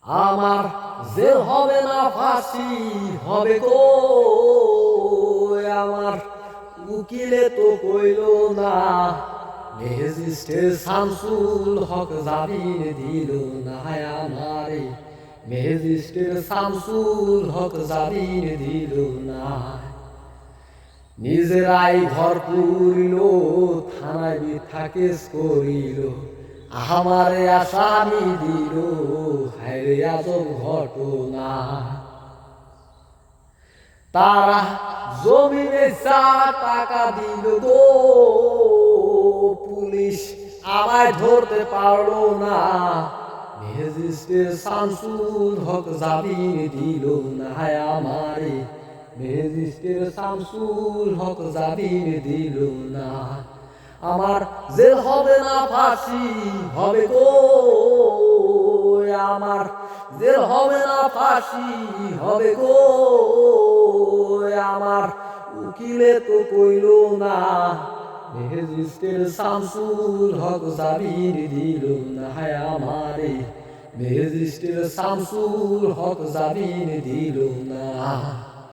আমার জেল হবে না ফাঁসি হবে গো, আমার উকিলে তো কইল না, ম্যাজিস্ট্রেট শামসুল হক জামিন দিল না আমারে, ম্যাজিস্ট্রেট শামসুল হক জামিন দিল না। নিজেরাই ঘর পুরিল, থানায় মিথ্যা কেস করিল, আমারে আসামি দিল, হায়রে আজব ঘটনা। তারা জমিনে 4 টাকা দিল গো, পুলিশ আমায় ধরতে পারলো না, ম্যাজিস্ট্রেট শামসুল হক জামিন দিল না আমারে, ম্যাজিস্ট্রেট শামসুল হক জামিন দিল না। আমার জেল হবে না ফাঁসি হবে গো, আমার জেল হবে না ফাঁসি হবে গো, আমার উকিলে তো কইল না, ম্যাজিস্ট্রেট শামসুল হক জামিন দিল না আমারে, ম্যাজিস্ট্রেট শামসুল হক জামিন দিল না।